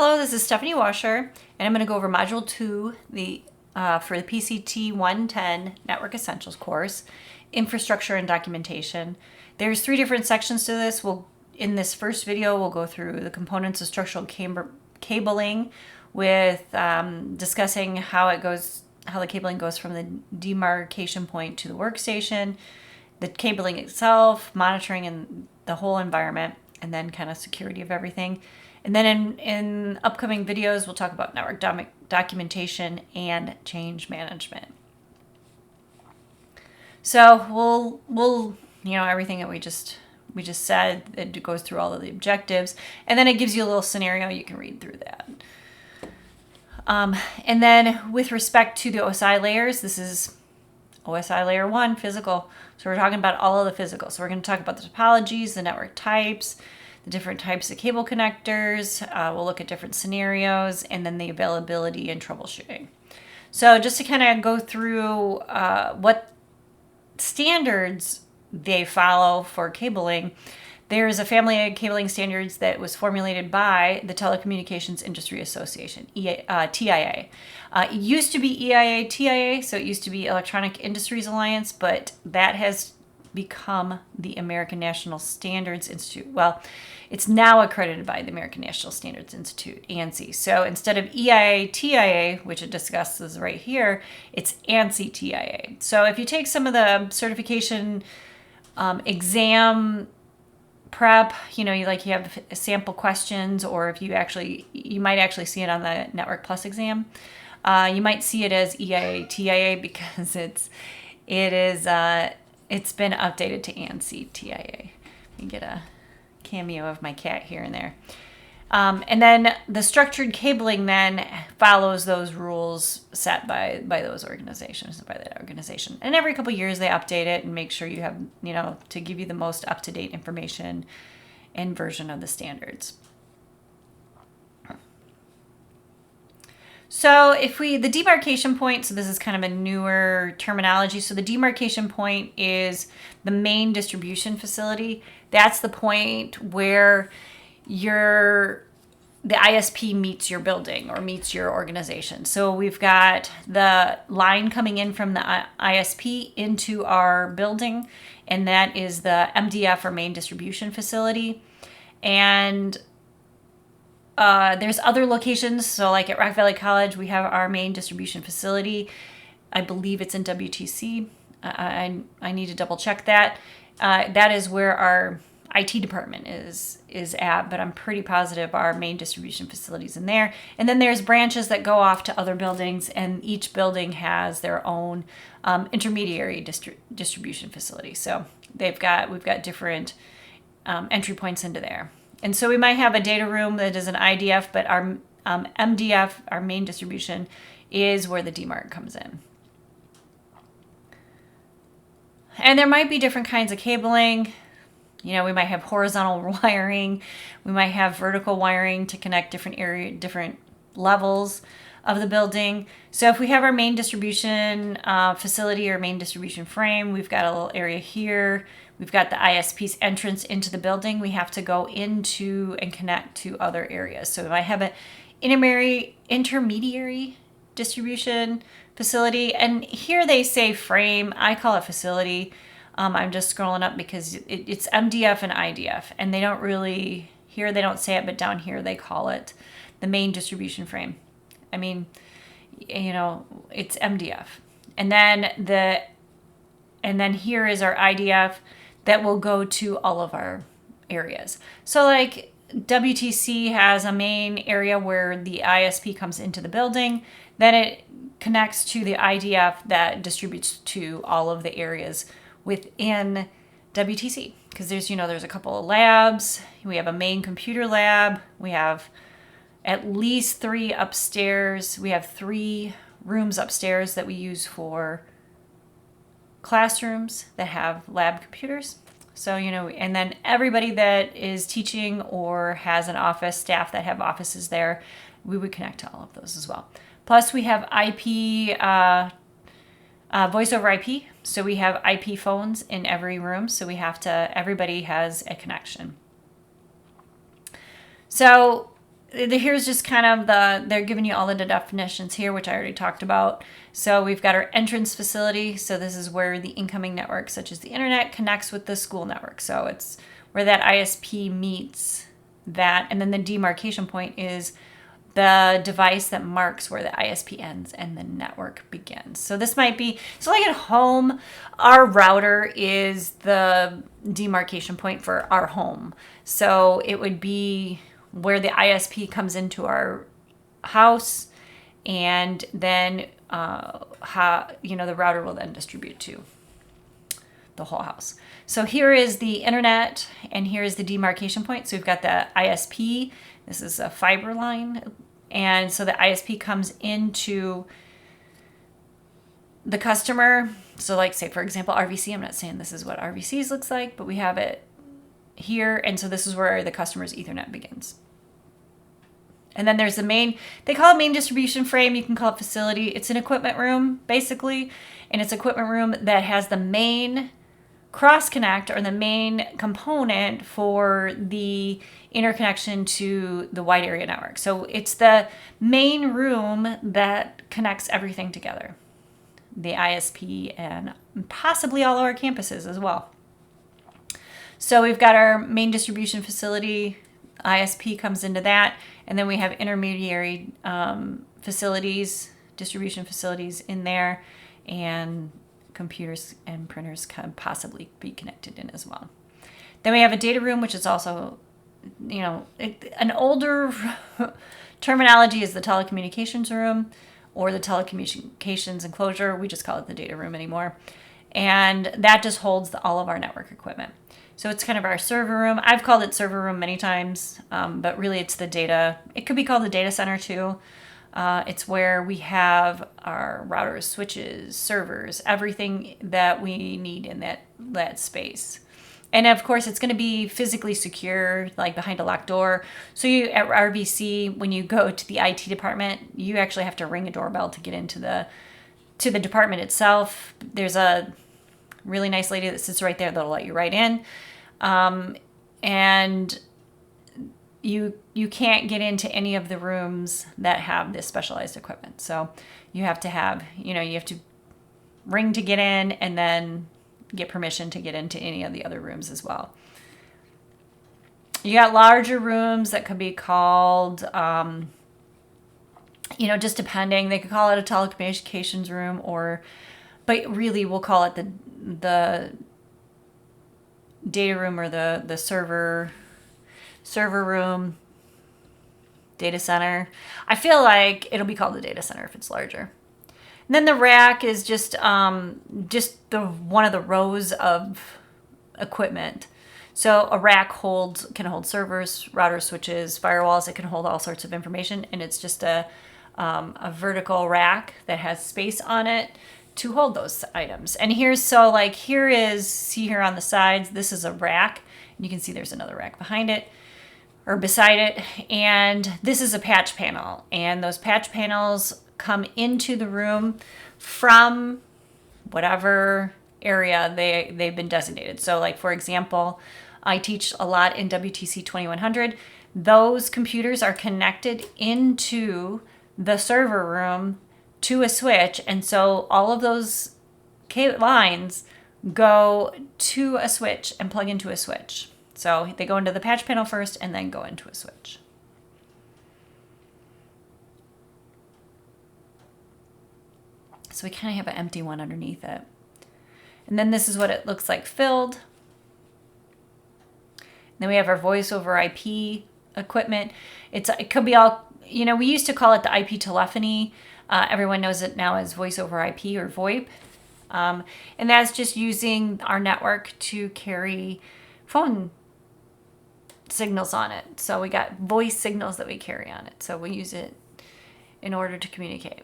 Hello, this is Stephanie Washer, and I'm going to go over Module 2 for the PCT 110 Network Essentials course, Infrastructure and Documentation. There's 3 different sections to this. In this first video, we'll go through the components of structural cabling with discussing how the cabling goes from the demarcation point to the workstation, the cabling itself, monitoring and the whole environment, and then kind of security of everything. And then in upcoming videos, we'll talk about network documentation and change management. So we'll everything that we just said, it goes through all of the objectives, and then it gives you a little scenario. You can read through that. And then with respect to the OSI layers, this is OSI layer 1, physical. So we're talking about all of the physical. So we're going to talk about the topologies, the network types, the different types of cable connectors. We'll look at different scenarios, and then the availability and troubleshooting. So just to kind of go through what standards they follow for cabling, there's a family of cabling standards that was formulated by the Telecommunications Industry Association, TIA. It used to be EIA-TIA, so it used to be Electronic Industries Alliance, but that has become the American National Standards Institute. Well, it's now accredited by the American National Standards Institute, ANSI. So instead of EIA-TIA, which it discusses right here, it's ANSI-TIA. So if you take some of the certification exam prep, you have sample questions, or if you might actually see it on the Network Plus exam. You might see it as EIA-TIA because it's been updated to ANSI-TIA. You get a cameo of my cat here and there. And then the structured cabling then follows those rules set by those organizations, by that organization. And every couple of years they update it and make sure you have, to give you the most up-to-date information and version of the standards. So the demarcation point, so this is kind of a newer terminology. So the demarcation point is the main distribution facility. That's the point where the ISP meets your building or meets your organization. So we've got the line coming in from the ISP into our building, and that is the MDF or main distribution facility. And there's other locations. So like at Rock Valley College, we have our main distribution facility. I believe it's in WTC. I need to double check that. That is where our IT department is at, but I'm pretty positive our main distribution facility is in there. And then there's branches that go off to other buildings, and each building has their own intermediary distribution facility. So we've got different entry points into there. And so we might have a data room that is an IDF, but our MDF, our main distribution, is where the DMARC comes in. And there might be different kinds of cabling. We might have horizontal wiring. We might have vertical wiring to connect different levels of the building. So if we have our main distribution facility or main distribution frame, we've got a little area here. We've got the ISP's entrance into the building. We have to go into and connect to other areas. So if I have an intermediary distribution facility, and here they say frame, I call it facility. I'm just scrolling up because it's MDF and IDF, and they don't say it, but down here they call it the main distribution frame. I mean, it's MDF. And then here is our IDF that will go to all of our areas. So like WTC has a main area where the ISP comes into the building, then it connects to the IDF that distributes to all of the areas within WTC, because there's a couple of labs. We have a main computer lab. We have at least 3 upstairs. We have 3 rooms upstairs that we use for classrooms that have lab computers. So, and then everybody that is teaching or has an office, staff that have offices there, we would connect to all of those as well. Plus we have IP, voice over IP. So we have IP phones in every room. So everybody has a connection. So here's just kind of they're giving you all of the definitions here, which I already talked about. So we've got our entrance facility. So this is where the incoming network, such as the internet, connects with the school network. So it's where that ISP meets that. And then the demarcation point is the device that marks where the ISP ends and the network begins. So this might be, so like at home, our router is the demarcation point for our home. So it would be where the ISP comes into our house, and then the router will then distribute to the whole house. So here is the internet, and here is the demarcation point. So we've got the ISP. This is a fiber line, and so the ISP comes into the customer. So like, say for example, RVC. I'm not saying this is what RVC's looks like, but we have it here, and so this is where the customer's Ethernet begins. And then there's the main, they call it main distribution frame, you can call it facility. It's an equipment room, basically, and it's an equipment room that has the main cross connect, or the main component for the interconnection to the wide area network. So it's the main room that connects everything together, the ISP and possibly all of our campuses as well. So we've got our main distribution facility, ISP comes into that, and then we have intermediary facilities, distribution facilities in there, and computers and printers can possibly be connected in as well. Then we have a data room, which is also, an older terminology is the telecommunications room or the telecommunications enclosure. We just call it the data room anymore. And that just holds all of our network equipment. So it's kind of our server room. I've called it server room many times, but really it's the data. It could be called the data center too. It's where we have our routers, switches, servers, everything that we need in that space. And of course, it's going to be physically secure, like behind a locked door. So you at RVC, when you go to the IT department, you actually have to ring a doorbell to get into the department itself. There's a really nice lady that sits right there that'll let you right in. And you can't get into any of the rooms that have this specialized equipment. So you have to have, you have to ring to get in, and then get permission to get into any of the other rooms as well. You got larger rooms that could be called, just depending. They could call it a telecommunications room, but really we'll call it the data room, or the server room, data center. I feel like it'll be called the data center if it's larger. And then the rack is just the one of the rows of equipment. So a rack can hold servers, routers, switches, firewalls. It can hold all sorts of information, and it's just a vertical rack that has space on it to hold those items. And see here on the sides, this is a rack. And you can see there's another rack behind it or beside it. And this is a patch panel. And those patch panels come into the room from whatever area they've been designated. So like, for example, I teach a lot in WTC 2100. Those computers are connected into the server room to a switch, and so all of those lines go to a switch and plug into a switch. So they go into the patch panel first and then go into a switch. So we kind of have an empty one underneath it. And then this is what it looks like filled. And then we have our voice over IP equipment. It could be all, we used to call it the IP telephony. Everyone knows it now as voice over IP or VoIP. And that's just using our network to carry phone signals on it. So we got voice signals that we carry on it. So we use it in order to communicate.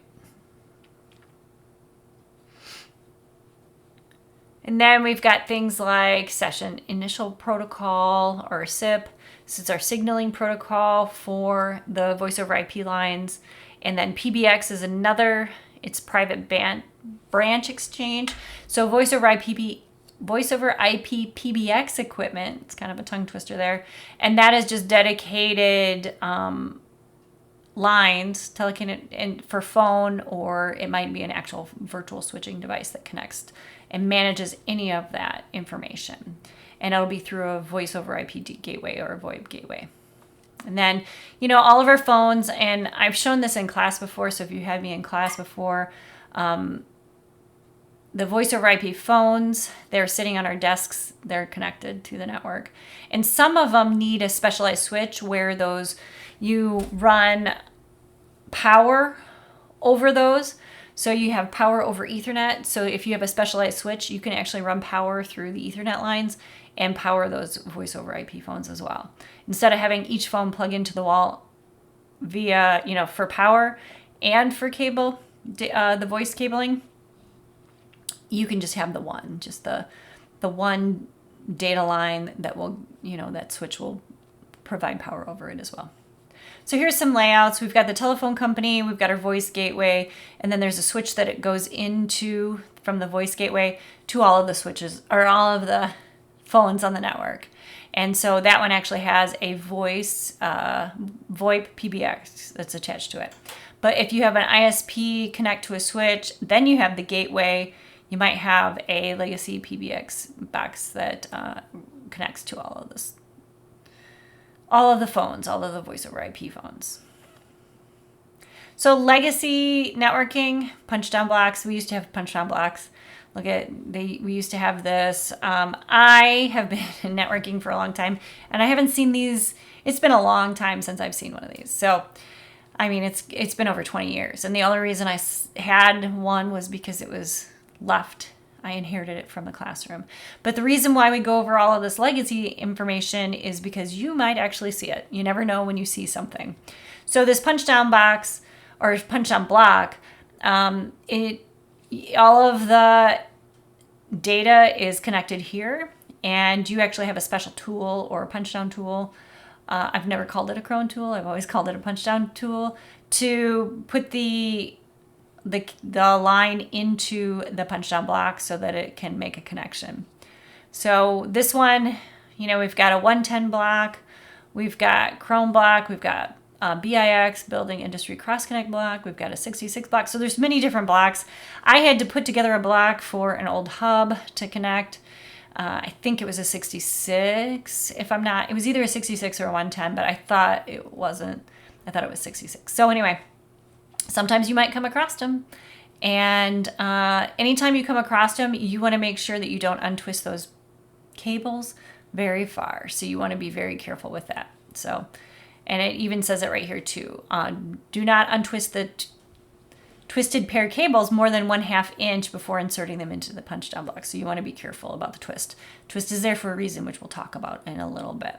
And then we've got things like session initial protocol, or SIP. This is our signaling protocol for the voice over IP lines. And then PBX is it's private branch exchange. So voice over IP PBX equipment, it's kind of a tongue twister there. And that is just dedicated lines, and for phone, or it might be an actual virtual switching device that connects and manages any of that information. And it'll be through a voice over IP gateway or a VoIP gateway. And then, all of our phones, and I've shown this in class before, so if you had me in class before, the voice over IP phones, they're sitting on our desks, they're connected to the network. And some of them need a specialized switch where you run power over those. So you have power over Ethernet. So if you have a specialized switch, you can actually run power through the Ethernet lines and power those voice over IP phones as well. Instead of having each phone plug into the wall via, for power and for cable, the voice cabling, you can just have the one data line that will, that switch will provide power over it as well. So here's some layouts. We've got the telephone company, we've got our voice gateway, and then there's a switch that it goes into from the voice gateway to all of the switches, or all of the phones on the network. And so that one actually has a voice VoIP PBX that's attached to it. But if you have an ISP connect to a switch, then you have the gateway. You might have a legacy PBX box that connects to all of the phones, all of the voice over IP phones. So legacy networking, punch down blocks. We used to have punch down blocks. We used to have this. I have been in networking for a long time, and I haven't seen these. It's been a long time since I've seen one of these. So, I mean, it's been over 20 years. And the only reason I had one was because it was left. I inherited it from the classroom. But the reason why we go over all of this legacy information is because you might actually see it. You never know when you see something. So this punch down box or punch down block, all of the data is connected here, and you actually have a special tool or a punch down tool. I've never called it a crone tool. I've always called it a punch down tool to put the line into the punch down block so that it can make a connection. So this one, we've got a 110 block, we've got crone block, we've got BIX, building industry cross connect block, we've got a 66 block. So there's many different blocks. I had to put together a block for an old hub to connect. I think it was a 66. It was either a 66 or a 110, but I thought it wasn't. I thought it was 66. So anyway, sometimes you might come across them, and anytime you come across them, you want to make sure that you don't untwist those cables very far. So you want to be very careful with that. So, and it even says it right here too. Do not untwist the twisted pair cables more than 1/2 inch before inserting them into the punch down block. So you want to be careful about the twist. Twist is there for a reason, which we'll talk about in a little bit.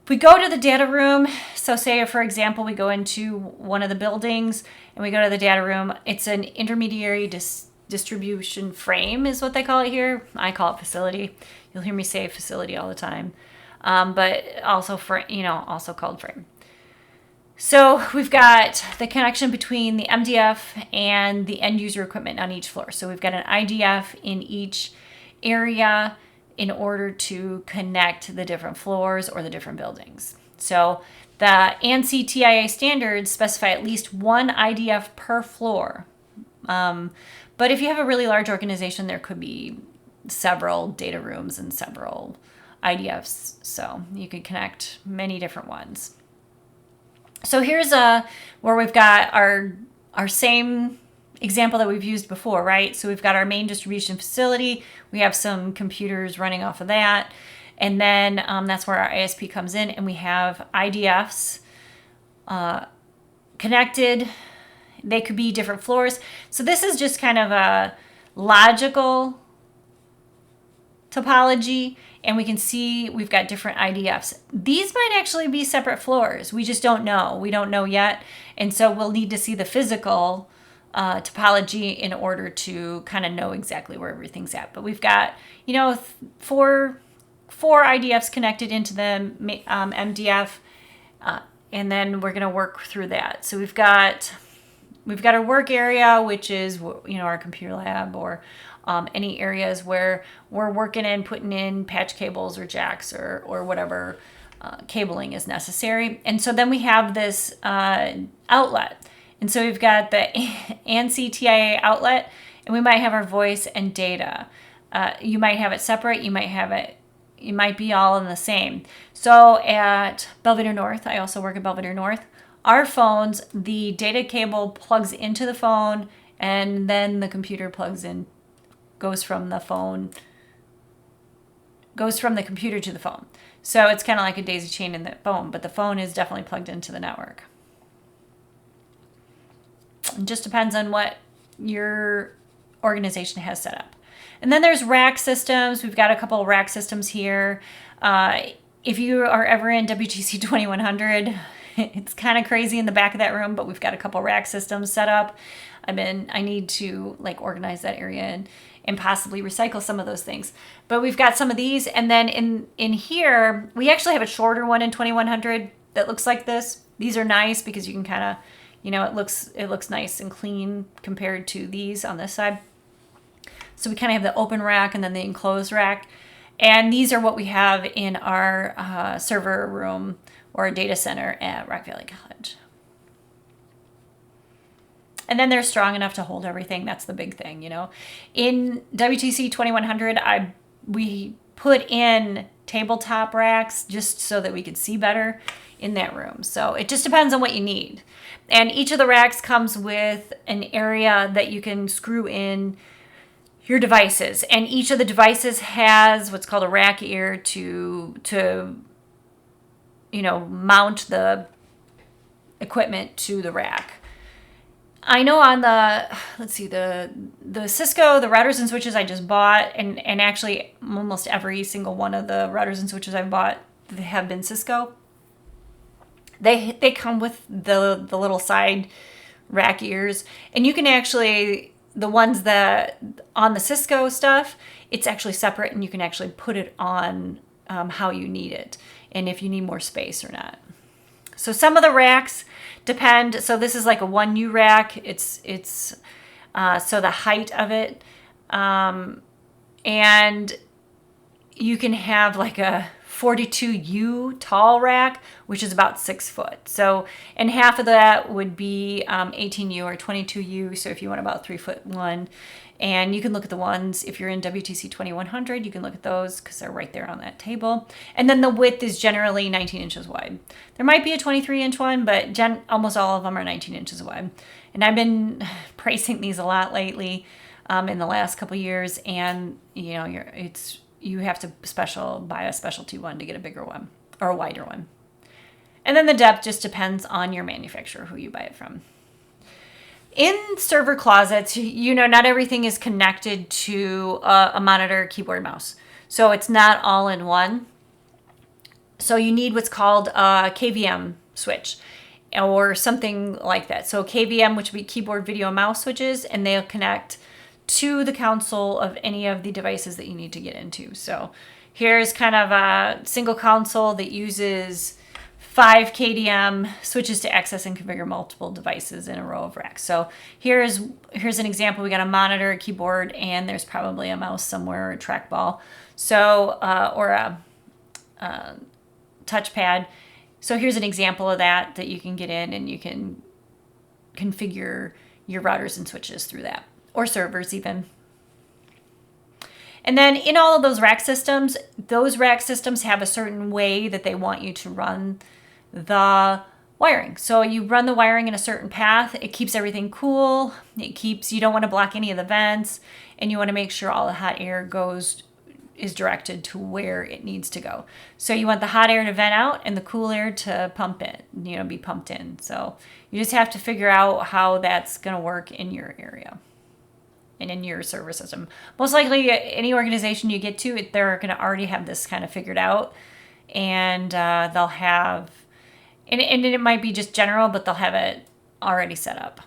We go to the data room. So say, for example, we go into one of the buildings and we go to the data room. It's an intermediary distribution frame is what they call it here. I call it facility. You'll hear me say facility all the time. But also also called frame. So we've got the connection between the MDF and the end user equipment on each floor. So we've got an IDF in each area in order to connect the different floors or the different buildings. So the ANSI TIA standards specify at least one IDF per floor. But if you have a really large organization, there could be several data rooms and several IDFs. So you could connect many different ones. So here's where we've got our same example that we've used before, right? So we've got our main distribution facility. We have some computers running off of that. And then that's where our ISP comes in, and we have IDFs connected. They could be different floors. So this is just kind of a logical topology, and we can see we've got different IDFs. These might actually be separate floors. We just don't know. We don't know yet. And so we'll need to see the physical topology in order to kind of know exactly where everything's at. But we've got, four IDFs connected into the MDF, and then we're going to work through that. So we've got our work area, which is, our computer lab, or any areas where we're working in, putting in patch cables or jacks or whatever cabling is necessary. And so then we have this outlet. And so we've got the ANSI TIA outlet, and we might have our voice and data. You might have it separate. You might be all in the same. So at Belvedere North, I also work at Belvedere North, our phones, the data cable plugs into the phone, and then the computer plugs in, goes from the computer to the phone. So it's kind of like a daisy chain in the phone, but the phone is definitely plugged into the network. It just depends on what your organization has set up. And then there's rack systems. We've got a couple of rack systems here. If you are ever in WTC 2100, it's kind of crazy in the back of that room, but we've got a couple rack systems set up. I need to like organize that area and possibly recycle some of those things. But we've got some of these. And then in here, we actually have a shorter one in 2100 that looks like this. These are nice because you can kind of, it looks nice and clean compared to these on this side. So we kind of have the open rack and then the enclosed rack. And these are what we have in our server room or a data center at Rock Valley College. And then they're strong enough to hold everything. That's the big thing, In WTC 2100, we put in tabletop racks just so that we could see better in that room. So it just depends on what you need. And each of the racks comes with an area that you can screw in your devices. And each of the devices has what's called a rack ear to mount the equipment to the rack. I know on the Cisco, the routers and switches I just bought, and actually almost every single one of the routers and switches I've bought have been Cisco. They come with the little side rack ears, and you can actually, the ones that on the Cisco stuff, it's actually separate, and you can actually put it on how you need it, and if you need more space or not. So some of the racks depend. So this is like a 1U rack. It's so the height of it, and you can have like a 42U tall rack, which is about 6 foot. So, and half of that would be 18U or 22U. So if you want about 3'1", and you can look at the ones, if you're in WTC 2100, you can look at those because they're right there on that table. And then the width is generally 19 inches wide. There might be a 23-inch one, but almost all of them are 19 inches wide. And I've been pricing these a lot lately in the last couple of years, and you have to buy a specialty one to get a bigger one or a wider one. And then the depth just depends on your manufacturer, who you buy it from. In server closets, not everything is connected to a monitor, keyboard, mouse. So it's not all in one. So you need what's called a KVM switch or something like that. So KVM, which would be keyboard, video, mouse switches, and they'll connect to the console of any of the devices that you need to get into. So here's kind of a single console that uses 5 KDM switches to access and configure multiple devices in a row of racks. So here's an example. We got a monitor, a keyboard, and there's probably a mouse somewhere, or a trackball, or a touchpad. So here's an example of that you can get in, and you can configure your routers and switches through that, or servers even. And then in all of those rack systems have a certain way that they want you to run the wiring. So you run the wiring in a certain path. It keeps everything cool. You don't want to block any of the vents, and you want to make sure all the hot air is directed to where it needs to go. So you want the hot air to vent out and the cool air to be pumped in. So you just have to figure out how that's going to work in your area and in your server system. Most likely any organization you get to, they're going to already have this kind of figured out, and they'll have, and it might be just general, but they'll have it already set up.